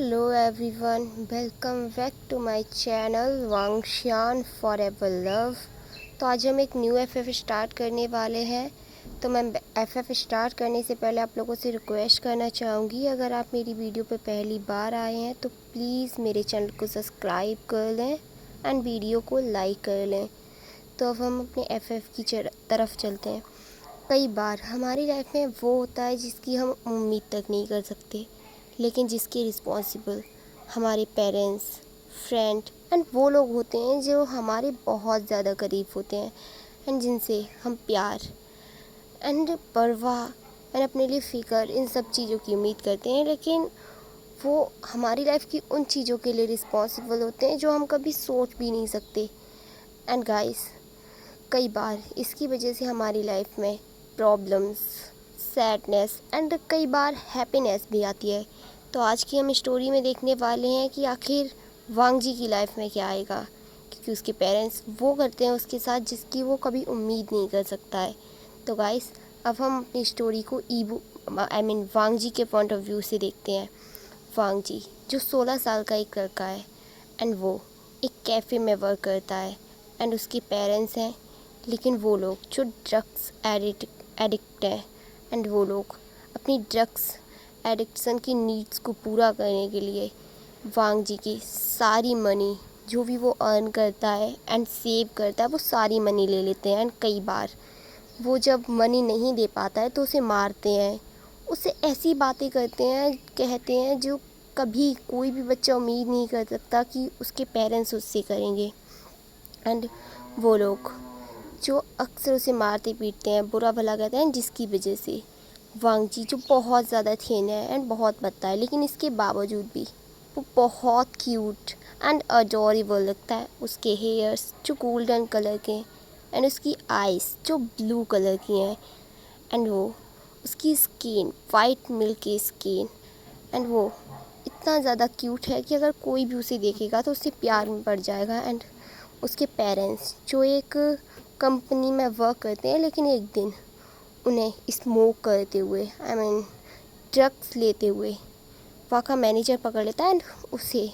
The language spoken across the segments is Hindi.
Hello everyone, welcome back to my channel Wangxian forever love. तो आज हम एक न्यू एफएफ स्टार्ट करने वाले हैं। तो मैं एफएफ स्टार्ट करने से पहले आप लोगों से रिक्वेस्ट करना चाहूँगी, अगर आप मेरी वीडियो पे पहली बार आए हैं तो प्लीज़ मेरे चैनल को सब्सक्राइब कर लें एंड वीडियो को लाइक कर लें। तो अब हम अपने एफएफ की तरफ चलते हैं। कई बार हमारी लाइफ में वो होता है जिसकी हम उम्मीद तक नहीं कर सकते, लेकिन जिसके रिस्पॉन्सिबल हमारे पेरेंट्स, फ्रेंड एंड वो लोग होते हैं जो हमारे बहुत ज़्यादा करीब होते हैं एंड जिनसे हम प्यार एंड परवाह एंड अपने लिए फ़िक्र इन सब चीज़ों की उम्मीद करते हैं, लेकिन वो हमारी लाइफ की उन चीज़ों के लिए रिस्पॉन्सिबल होते हैं जो हम कभी सोच भी नहीं सकते। एंड गाइस, कई बार इसकी वजह से हमारी लाइफ में प्रॉब्लम्स, सैडनेस एंड कई बार हैप्पीनेस भी आती है। तो आज की हम स्टोरी में देखने वाले हैं कि आखिर वांग जी की लाइफ में क्या आएगा, क्योंकि उसके पेरेंट्स वो करते हैं उसके साथ जिसकी वो कभी उम्मीद नहीं कर सकता है। तो गाइस, अब हम अपनी स्टोरी को वांग जी के पॉइंट ऑफ व्यू से देखते हैं। वांग जी जो 16 साल का एक लड़का है एंड वो एक कैफ़े में वर्क करता है एंड उसके पेरेंट्स हैं, लेकिन वो लोग जो ड्रग्स एडिक्ट हैं एंड वो लोग अपनी ड्रग्स एडिक्शन की नीड्स को पूरा करने के लिए वांग जी की सारी मनी जो भी वो अर्न करता है एंड सेव करता है वो सारी मनी ले लेते हैं। एंड कई बार वो जब मनी नहीं दे पाता है तो उसे मारते हैं, उससे ऐसी बातें करते हैं, कहते हैं जो कभी कोई भी बच्चा उम्मीद नहीं कर सकता कि उसके पेरेंट्स उससे करेंगे। एंड वो लोग जो अक्सर उसे मारते पीटते हैं, बुरा भला कहते हैं, जिसकी वजह से वांग जी जो बहुत ज़्यादा थीन है एंड बहुत भद्दा है, लेकिन इसके बावजूद भी वो बहुत क्यूट एंड अडोरेबल लगता है। उसके हेयर्स जो गोल्डन कलर के एंड उसकी आइज़ जो ब्लू कलर की हैं एंड वो उसकी skin white milky skin and वो इतना ज़्यादा क्यूट है कि अगर कोई भी उसे देखेगा तो उससे प्यार में पड़ जाएगा। एंड उसके पेरेंट्स जो एक कंपनी में वर्क करते हैं, लेकिन एक दिन उन्हें स्मोक करते हुए ड्रग्स लेते हुए वहाँ का मैनेजर पकड़ लेता है एंड उसे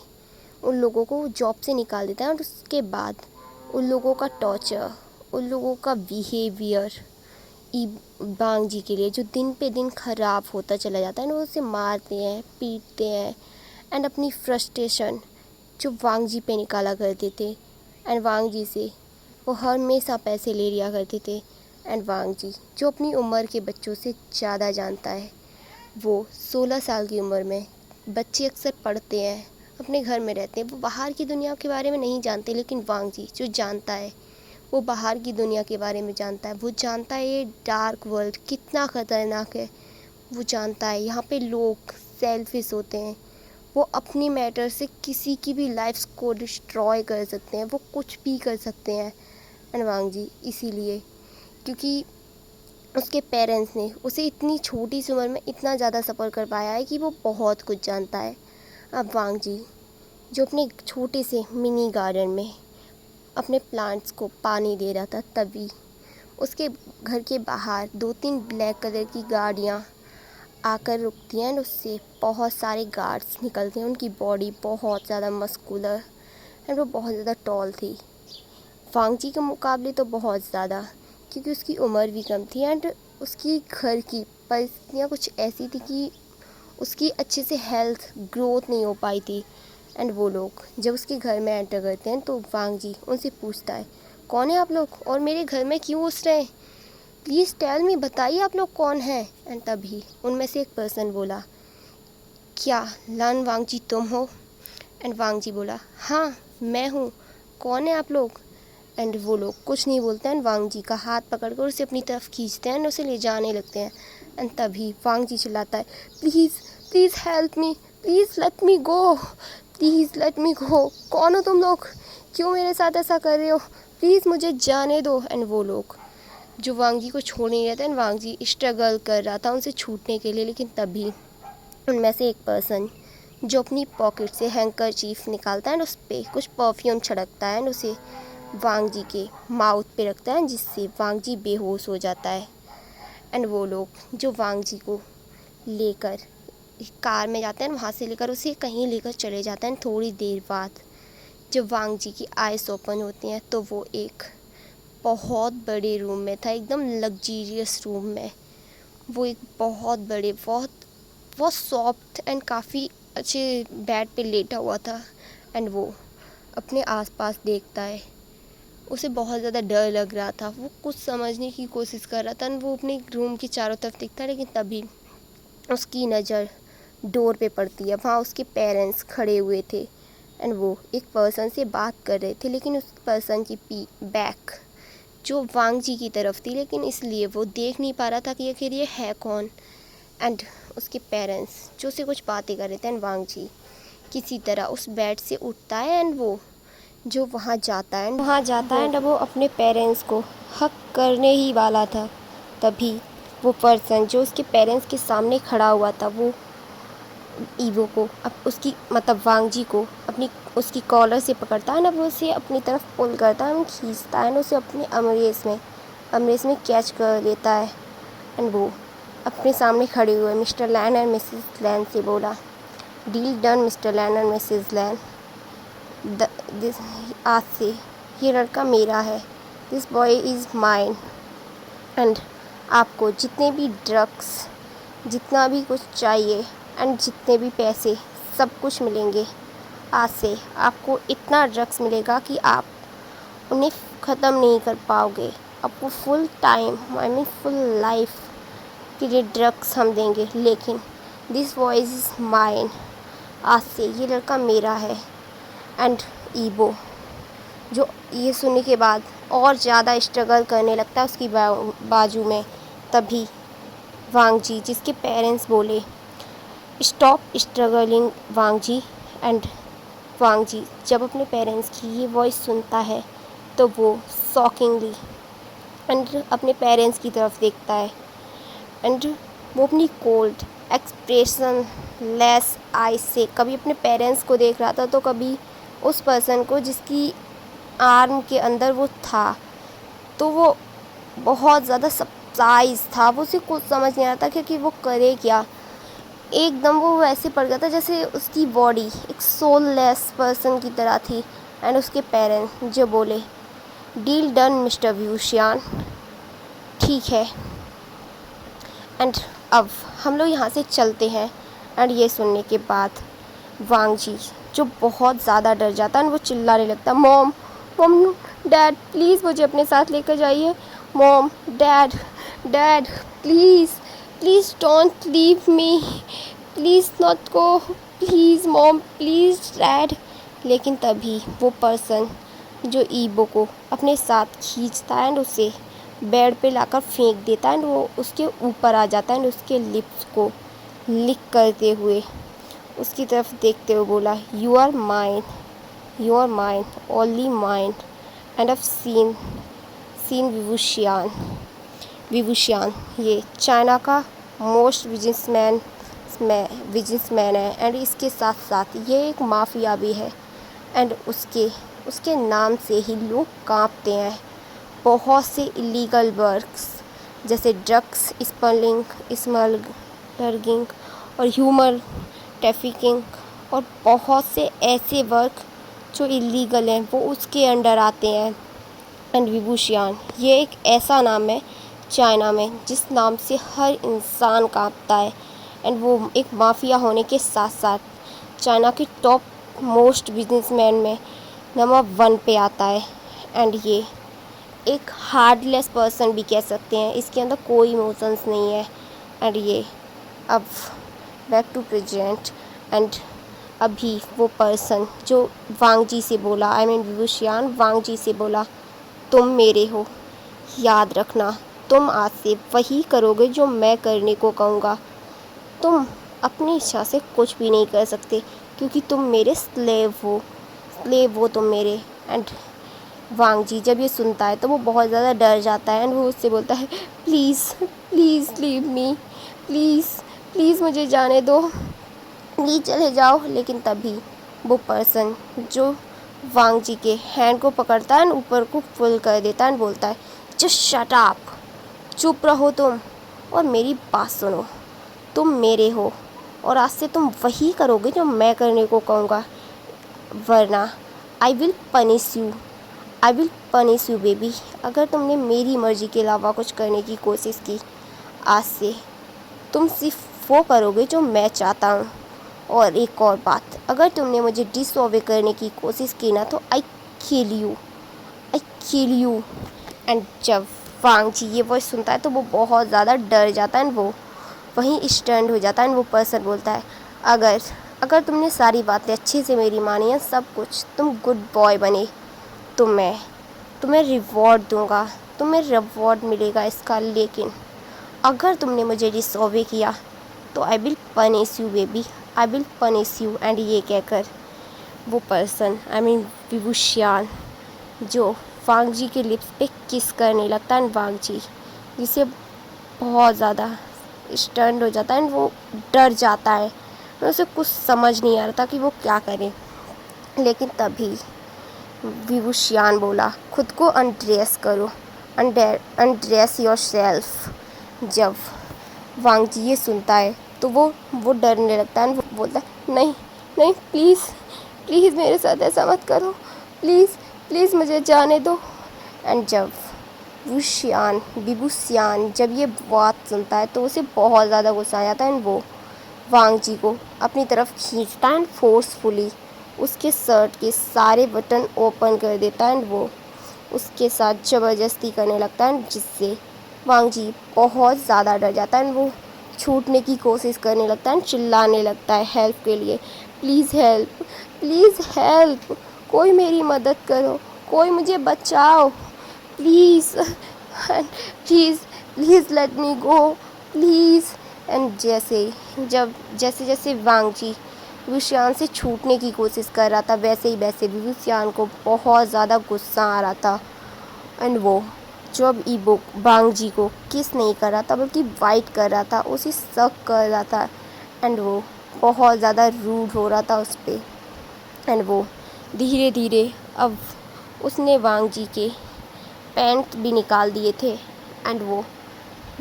उन लोगों को जॉब से निकाल देता है। और उसके बाद उन लोगों का टॉर्चर, उन लोगों का बिहेवियर वांग जी के लिए जो दिन पे दिन ख़राब होता चला जाता है। वो उसे मारते हैं, पीटते हैं एंड अपनी फ्रस्ट्रेशन जो वांग जी पे निकाला करते थे एंड वांग जी से वो हमेशा पैसे ले लिया करते थे। एंड वांग जी जो अपनी उम्र के बच्चों से ज़्यादा जानता है, वो 16 साल की उम्र में बच्चे अक्सर पढ़ते हैं, अपने घर में रहते हैं, वो बाहर की दुनिया के बारे में नहीं जानते, लेकिन वांग जी जो जानता है वो बाहर की दुनिया के बारे में जानता है। वो जानता है ये डार्क वर्ल्ड कितना ख़तरनाक है। वो जानता है यहाँ पे लोग सेल्फिश होते हैं, वो अपनी मैटर से किसी की भी लाइफ को डिस्ट्रॉय कर सकते हैं, वो कुछ भी कर सकते हैं। एंड वांग जी इसीलिए, क्योंकि उसके पेरेंट्स ने उसे इतनी छोटी सी उम्र में इतना ज़्यादा सफ़र कर पाया है कि वो बहुत कुछ जानता है। अब वांग जी जो अपने छोटे से मिनी गार्डन में अपने प्लांट्स को पानी दे रहा था, तभी उसके घर के बाहर 2-3 ब्लैक कलर की गाड़ियाँ आकर रुकती हैं एंड उससे बहुत सारे गार्ड्स निकलते हैं। उनकी बॉडी बहुत ज़्यादा मस्कुलर एंड वो बहुत ज़्यादा टॉल थी, वांग जी के मुकाबले तो बहुत ज़्यादा, क्योंकि उसकी उम्र भी कम थी एंड उसकी घर की परिस्थितियाँ कुछ ऐसी थी कि उसकी अच्छे से हेल्थ ग्रोथ नहीं हो पाई थी। एंड वो लोग जब उसके घर में एंटर करते हैं तो वांग जी उनसे पूछता है, कौन है आप लोग और मेरे घर में क्यों घुस रहे हैं, प्लीज़ टेल मी, बताइए आप लोग कौन हैं। एंड तभी उनमें से एक पर्सन बोला, क्या लान वांग जी तुम हो? एंड वांग जी बोला, हाँ मैं हूँ, कौन है आप लोग? एंड वो लोग कुछ नहीं बोलते हैं, वांग जी का हाथ पकड़कर उसे अपनी तरफ खींचते हैं एंड उसे ले जाने लगते हैं। एंड तभी वांग जी चिल्लाता है, please please help me, please let me go, please let me go, कौन हो तुम लोग, क्यों मेरे साथ ऐसा कर रहे हो, प्लीज़ मुझे जाने दो। एंड वो लोग जो वांग जी को छोड़ नहीं रहते एंड वांग जी स्ट्रगल कर रहा था उनसे छूटने के लिए, लेकिन तभी उनमें से एक पर्सन जो अपनी पॉकेट से हैंकरचीफ निकालता है एंड उस पर कुछ परफ्यूम छिड़कता है एंड उसे वांग जी के माउथ पे रखता है, जिससे वांग जी बेहोश हो जाता है। एंड वो लोग जो वांग जी को लेकर कार में जाते हैं, वहाँ से लेकर उसे कहीं लेकर चले जाते हैं। थोड़ी देर बाद जब वांग जी की आइज़ ओपन होती हैं तो वो एक बहुत बड़े रूम में था, एकदम लग्जीरियस रूम में। वो एक बहुत बड़े, बहुत बहुत सॉफ्ट एंड काफ़ी अच्छे बेड पे लेटा हुआ था। एंड वो अपने आसपास देखता है। उसे बहुत ज़्यादा डर लग रहा था। वो कुछ समझने की कोशिश कर रहा था। वो अपने रूम के चारों तरफ देखता है, लेकिन तभी उसकी नज़र डोर पे पड़ती है। वहाँ उसके पेरेंट्स खड़े हुए थे एंड वो एक पर्सन से बात कर रहे थे, लेकिन उस पर्सन की बैक जो वांग जी की तरफ थी, लेकिन इसलिए वो देख नहीं पा रहा था कि आखिर ये है कौन। एंड उसके पेरेंट्स जो से कुछ बातें कर रहे थे एंड वांग जी किसी तरह उस बेड से उठता है एंड वो जो वहाँ जाता है एंड वो अपने पेरेंट्स को हक करने ही वाला था। तभी वो पर्सन जो उसके पेरेंट्स के सामने खड़ा हुआ था, वो ईवो को उसकी मतलब वांग जी को अपनी उसकी कॉलर से पकड़ता है ना, वो उसे अपनी तरफ पुल करता है, खींचता है ना, उसे अपने अमरेज में कैच कर लेता है। एंड वो अपने सामने खड़े हुए Mr Lan and Mrs Lan से बोला, deal done Mr Lan and Mrs Lan, आज से ये लड़का मेरा है, this boy is mine. And आपको जितने भी ड्रग्स, जितना भी कुछ चाहिए एंड जितने भी पैसे, सब कुछ मिलेंगे। आज से आपको इतना ड्रग्स मिलेगा कि आप उन्हें ख़त्म नहीं कर पाओगे। आपको फुल टाइम फुल लाइफ के लिए ड्रग्स हम देंगे, लेकिन दिस वॉइस इज़ माइन, आज से ये लड़का मेरा है। एंड ईबो जो ये सुनने के बाद और ज़्यादा स्ट्रगल करने लगता है उसकी बाजू में। तभी वांग जी जिसके पेरेंट्स बोले, stop struggling Wang Ji. And Wang Ji जब अपने पेरेंट्स की ये वॉइस सुनता है तो वो शॉकिंगली एंड अपने पेरेंट्स की तरफ देखता है एंड वो अपनी कोल्ड एक्सप्रेशन लेस आई से कभी अपने पेरेंट्स को देख रहा था तो कभी उस पर्सन को जिसकी आर्म के अंदर वो था। तो वो बहुत ज़्यादा सरप्राइज था, वो उसे कुछ समझ नहीं आता कि वो करे क्या। एकदम वो वैसे पड़ गया था जैसे उसकी बॉडी एक सोललेस पर्सन की तरह थी। एंड उसके पेरेंट्स जो बोले, डील डन मिस्टर व्यूशियान, ठीक है। एंड अब हम लोग यहाँ से चलते हैं। एंड ये सुनने के बाद वांग जी जो बहुत ज़्यादा डर जाता है, वो चिल्लाने लगता, मॉम मॉम डैड प्लीज़ मुझे अपने साथ लेकर जाइए, mom dad dad please please don't leave me, please not go, please mom please dad. लेकिन तभी वो पर्सन जो ईबो को अपने साथ खींचता है एंड उसे बेड पे लाकर फेंक देता है एंड वो उसके ऊपर आ जाता है एंड उसके लिप्स को लिक करते हुए उसकी तरफ देखते हुए बोला, you are mine only mine. End of scene Wei Wuxian ये चाइना का मोस्ट बिजनेसमैन है एंड इसके साथ साथ ये एक माफिया भी है। एंड उसके नाम से ही लोग कांपते हैं। बहुत से इलीगल वर्क्स जैसे ड्रग्स स्मगलिंग और ह्यूमन ट्रैफिकिंग और बहुत से ऐसे वर्क जो इलीगल हैं वो उसके अंडर आते हैं। एंड विभूषियान ये एक ऐसा नाम है चाइना में जिस नाम से हर इंसान कांपता है। एंड वो एक माफिया होने के साथ साथ चाइना के टॉप मोस्ट बिजनेसमैन में नंबर 1 पे आता है। एंड ये एक हार्डलेस पर्सन भी कह सकते हैं, इसके अंदर कोई इमोशंस नहीं है। एंड ये अब बैक टू प्रेजेंट। एंड अभी वो पर्सन जो वांग जी से बोला, विभूषियान वांग जी से बोला, तुम मेरे हो, याद रखना तुम आज से वही करोगे जो मैं करने को कहूँगा। तुम अपनी इच्छा से कुछ भी नहीं कर सकते क्योंकि तुम मेरे स्लेव हो तुम मेरे। एंड वांग जी जब ये सुनता है तो वो बहुत ज़्यादा डर जाता है एंड वो उससे बोलता है, please please leave me, please मुझे जाने दो, प्लीज़ चले जाओ। लेकिन तभी वो पर्सन जो वांग जी के हैंड को पकड़ता है ऊपर को पुल कर देता है बोलता है, जस्ट शट अप, चुप रहो तुम और मेरी बात सुनो, तुम मेरे हो, और आज से तुम वही करोगे जो मैं करने को कहूँगा, वरना I will punish you, I will punish you baby. अगर तुमने मेरी मर्ज़ी के अलावा कुछ करने की कोशिश की, आज से तुम सिर्फ वो करोगे जो मैं चाहता हूँ। और एक और बात, अगर तुमने मुझे डिसऑबे करने की कोशिश की ना, तो I kill you, I kill you. And जब वांग जी ये वॉइस सुनता है तो वो बहुत ज़्यादा डर जाता है, वो वहीं स्टैंड हो जाता है। वो पर्सन बोलता है, अगर अगर तुमने सारी बातें अच्छे से मेरी मानी है, सब कुछ, तुम गुड बॉय बने, तो मैं तुम्हें रिवॉर्ड दूंगा, तुम्हें रिवॉर्ड मिलेगा इसका। लेकिन अगर तुमने मुझे डिसऑबे किया तो I will punish you baby, I will punish you. And ये कहकर वो पर्सन, आई मीन विभूषियान, जो वांग जी के लिप्स पे किस करने लगता है, वांग जी जिसे बहुत ज़्यादा स्टन्ड हो जाता है, वो डर जाता है, उसे कुछ समझ नहीं आ रहा था कि वो क्या करे। लेकिन तभी विभूषियान बोला, खुद को अनड्रेस करो, अनड्रेस योर सेल्फ। जब वांग जी ये सुनता है तो वो डरने लगता है। वो बोलता है, नहीं नहीं, प्लीज़ प्लीज़ मेरे साथ ऐसा मत करो, प्लीज़ प्लीज़ मुझे जाने दो। एंड जब विभूषियान जब ये बात सुनता है तो उसे बहुत ज़्यादा गुस्सा आ जाता है। वो वांग जी को अपनी तरफ खींचता है, फोर्सफुली उसके शर्ट के सारे बटन ओपन कर देता है। वो उसके साथ ज़बरदस्ती करने लगता है, जिससे वांग जी बहुत ज़्यादा डर जाता है। वो छूटने की कोशिश करने लगता है, चिल्लाने लगता है हेल्प के लिए, प्लीज़ हेल्प, प्लीज़ हेल्प, कोई मेरी मदद करो, कोई मुझे बचाओ, please please please let me go, please. And जैसे जैसे वांग जी विभूषियान से छूटने की कोशिश कर रहा था, वैसे ही विभूषियान को बहुत ज़्यादा गुस्सा आ रहा था। एंड वो जब ईबो वांग जी को किस नहीं कर रहा था, बल्कि वाइट कर रहा था, उसे शक कर रहा था। एंड वो बहुत ज़्यादा रूड हो रहा था उस पर। एंड वो धीरे धीरे अब उसने वांग जी के पैंट भी निकाल दिए थे। एंड वो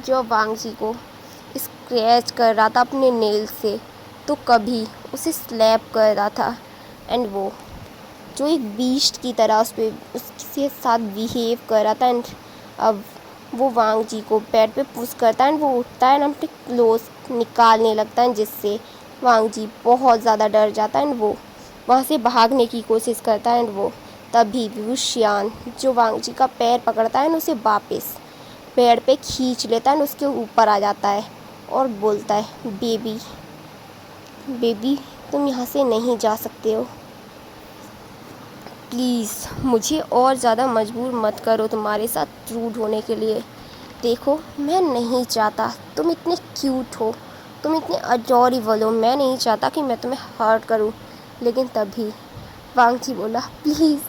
जो वांग जी को स्क्रैच कर रहा था अपने नेल से, तो कभी उसे स्लैप कर रहा था। एंड वो जो एक बीस्ट की तरह उसके साथ बिहेव कर रहा था। एंड अब वो वांग जी को पैर पे पुश करता है, वो उठता है, अपने क्लोथ निकालने लगता है, जिससे वांग जी बहुत ज़्यादा डर जाता है। वो वहाँ से भागने की कोशिश करता है। वो तभी विभूषियान जो वांग जी का पैर पकड़ता है, उसे वापस पेड़ पे खींच लेता है, उसके ऊपर आ जाता है और बोलता है, बेबी बेबी तुम यहाँ से नहीं जा सकते हो, प्लीज़ मुझे और ज़्यादा मजबूर मत करो तुम्हारे साथ रूड होने के लिए। देखो मैं नहीं चाहता, तुम इतने क्यूट हो, तुम इतने अडोरेबल हो, मैं नहीं चाहता कि मैं तुम्हें हर्ट करूं। लेकिन तभी वांग जी बोला, प्लीज़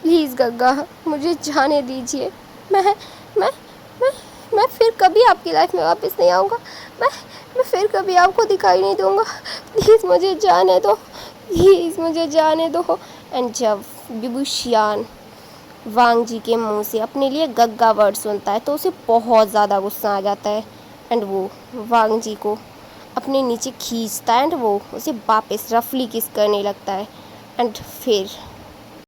प्लीज़ गग्गा मुझे जाने दीजिए, मैं मैं मैं मैं फिर कभी आपकी लाइफ में वापस नहीं आऊँगा, मैं फिर कभी आपको दिखाई नहीं दूँगा, प्लीज़ मुझे जाने दो, प्लीज़ मुझे जाने दो। एंड जब विभूषियान वांग जी के मुंह से अपने लिए गग्गा वर्ड सुनता है तो उसे बहुत ज़्यादा गुस्सा आ जाता है। एंड वो वांग जी को अपने नीचे खींचता है, एंड वो उसे वापस रफली किस करने लगता है। एंड फिर